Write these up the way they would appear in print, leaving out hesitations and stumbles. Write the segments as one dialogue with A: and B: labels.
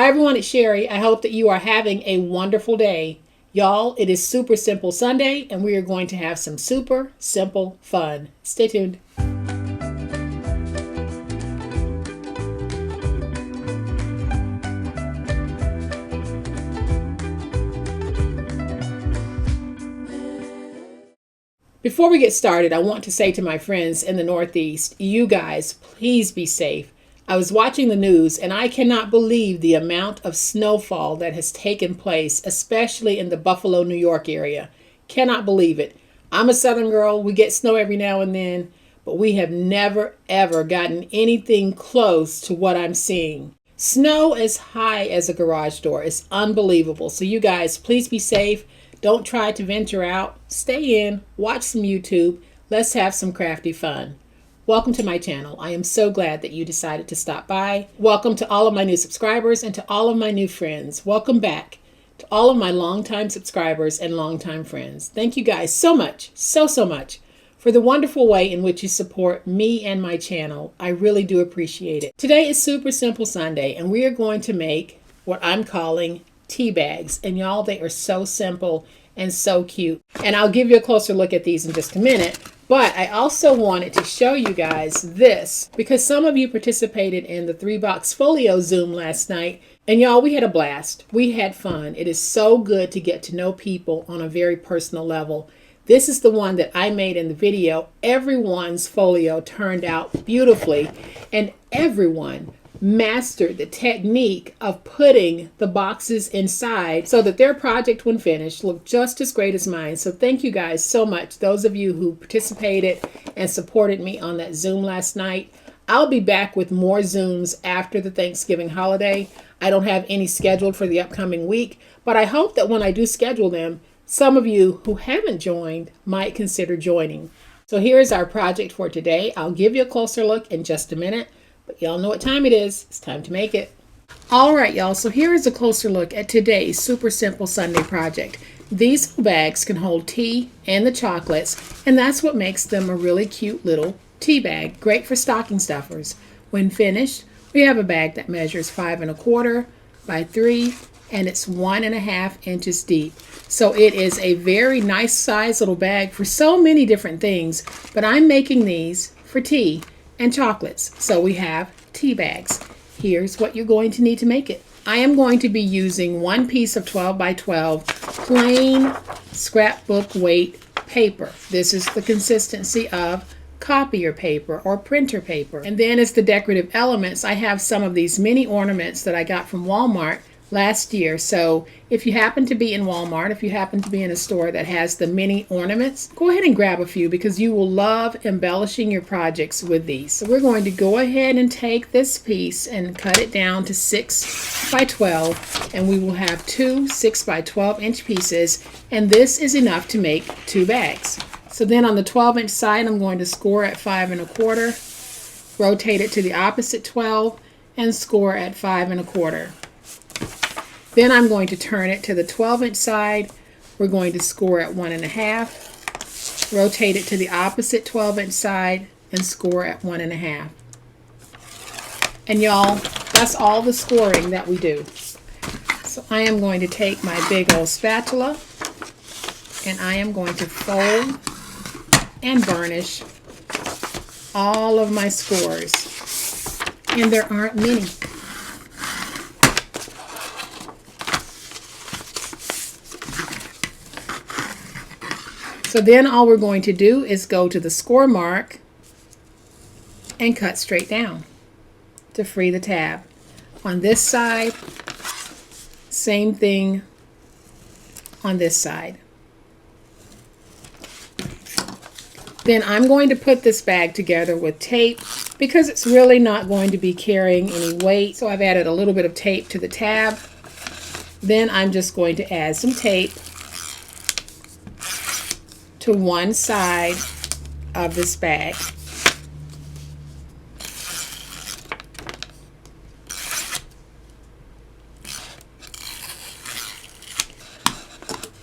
A: Hi everyone, it's Sherry. I hope that you are having a wonderful day. Y'all, it is Super Simple Sunday and we are going to have some super simple fun. Stay tuned. Before we get started, I want to say to my friends in the Northeast, you guys, please be safe. I was watching the news and I cannot believe the amount of snowfall that has taken place, especially in the Buffalo, New York area. Cannot believe it. I'm a Southern girl. We get snow every now and then, but we have never, ever gotten anything close to what I'm seeing. Snow as high as a garage door is unbelievable. So you guys, please be safe. Don't try to venture out. Stay in, watch some YouTube. Let's have some crafty fun. Welcome to my channel. I am so glad that you decided to stop by. Welcome to all of my new subscribers and to all of my new friends. Welcome back to all of my longtime subscribers and longtime friends. Thank you guys so much, so much for the wonderful way in which you support me and my channel. I really do appreciate it. Today is Super Simple Sunday and we are going to make what I'm calling tea bags, and y'all, they are so simple and so cute, and I'll give you a closer look at these in just a minute. But I also wanted to show you guys this because some of you participated in the 3-box folio Zoom last night, and y'all, we had a blast. We had fun. It is so good to get to know people on a very personal level. This is the one that I made in the video. Everyone's folio turned out beautifully, and everyone mastered the technique of putting the boxes inside so that their project, when finished, looked just as great as mine. So thank you guys so much, those of you who participated and supported me on that Zoom last night. I'll be back with more Zooms after the Thanksgiving holiday. I don't have any scheduled for the upcoming week, but I hope that when I do schedule them, some of you who haven't joined might consider joining. So here's our project for today. I'll give you a closer look in just a minute. But y'all know what time it is. It's time to make it. All right, y'all. So here is a closer look at today's Super Simple Sunday project. These bags can hold tea and the chocolates, and that's what makes them a really cute little tea bag. Great for stocking stuffers. When finished, we have a bag that measures 5 1/4 by 3, and it's 1.5 inches deep. So it is a very nice size little bag for so many different things, but I'm making these for tea and chocolates. So we have tea bags. Here's what you're going to need to make it. I am going to be using 1 piece of 12 by 12 plain scrapbook weight paper. This is the consistency of copier paper or printer paper. And then as the decorative elements, I have some of these mini ornaments that I got from Walmart last year. So if you happen to be in Walmart, if you happen to be in a store that has the mini ornaments, go ahead and grab a few because you will love embellishing your projects with these. So we're going to go ahead and take this piece and cut it down to 6 by 12, and we will have 2 6 by 12 inch pieces, and this is enough to make 2 bags. So then on the 12-inch side, I'm going to score at 5 1/4, rotate it to the opposite 12, and score at 5 1/4. Then I'm going to turn it to the 12-inch side. We're going to score at 1 1/2, rotate it to the opposite 12-inch side, and score at 1 1/2. And y'all, that's all the scoring that we do. So I am going to take my big old spatula, and I am going to fold and burnish all of my scores. And there aren't many. So then all we're going to do is go to the score mark and cut straight down to free the tab. On this side, same thing on this side. Then I'm going to put this bag together with tape because it's really not going to be carrying any weight. So I've added a little bit of tape to the tab. Then I'm just going to add some tape to one side of this bag.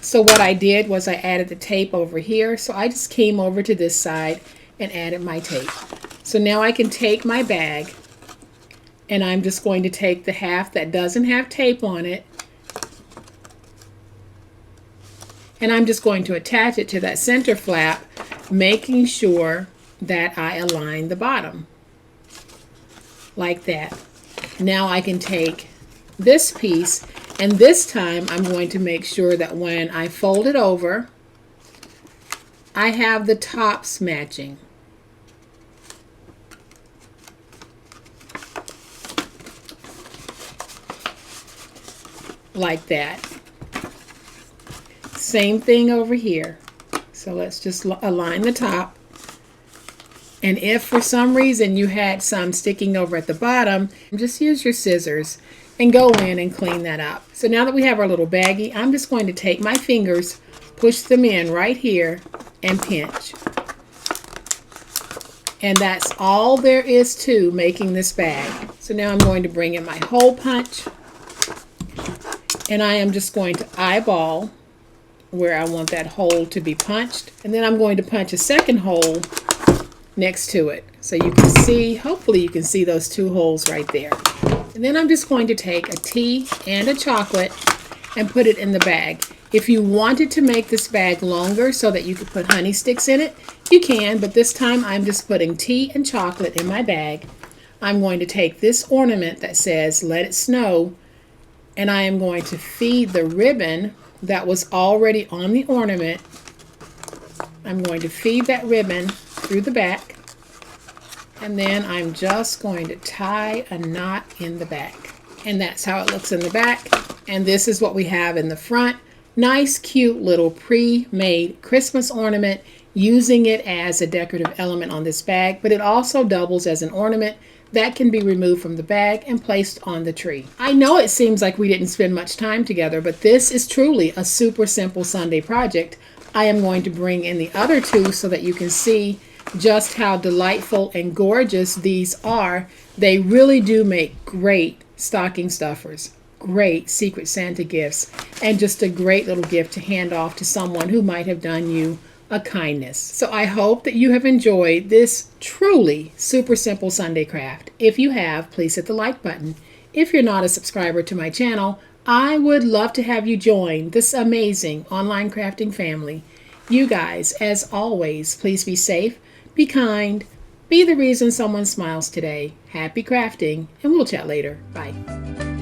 A: So what I did was I added the tape over here. So I just came over to this side and added my tape. So now I can take my bag And I'm just going to take the half that doesn't have tape on it, and I'm just going to attach it to that center flap, making sure that I align the bottom like that. Now I can take this piece, and this time I'm going to make sure that when I fold it over, I have the tops matching. Like that. Same thing over here. So let's just align the top. And if for some reason you had some sticking over at the bottom, just use your scissors and go in and clean that up. So now that we have our little baggie, I'm just going to take my fingers, push them in right here, and pinch. And that's all there is to making this bag. So now I'm going to bring in my hole punch, and I am just going to eyeball where I want that hole to be punched. And then I'm going to punch a second hole next to it. So you can see, hopefully you can see those two holes right there. And then I'm just going to take a tea and a chocolate and put it in the bag. If you wanted to make this bag longer so that you could put honey sticks in it, you can, but this time I'm just putting tea and chocolate in my bag. I'm going to take this ornament that says "Let It Snow," and I am going to feed the ribbon that was already on the ornament. I'm going to feed that ribbon through the back, and then I'm just going to tie a knot in the back. And that's how it looks in the back. And this is what we have in the front. Nice, cute little pre-made Christmas ornament, using it as a decorative element on this bag, but it also doubles as an ornament that can be removed from the bag and placed on the tree. I know it seems like we didn't spend much time together, but this is truly a super simple Sunday project. I am going to bring in the other two so that you can see just how delightful and gorgeous these are. They really do make great stocking stuffers, great Secret Santa gifts, and just a great little gift to hand off to someone who might have done you a kindness. So I hope that you have enjoyed this truly super simple Sunday craft. If you have, please hit the like button. If you're not a subscriber to my channel, I would love to have you join this amazing online crafting family. You guys, as always, please be safe, be kind, be the reason someone smiles today. Happy crafting, and we'll chat later. Bye.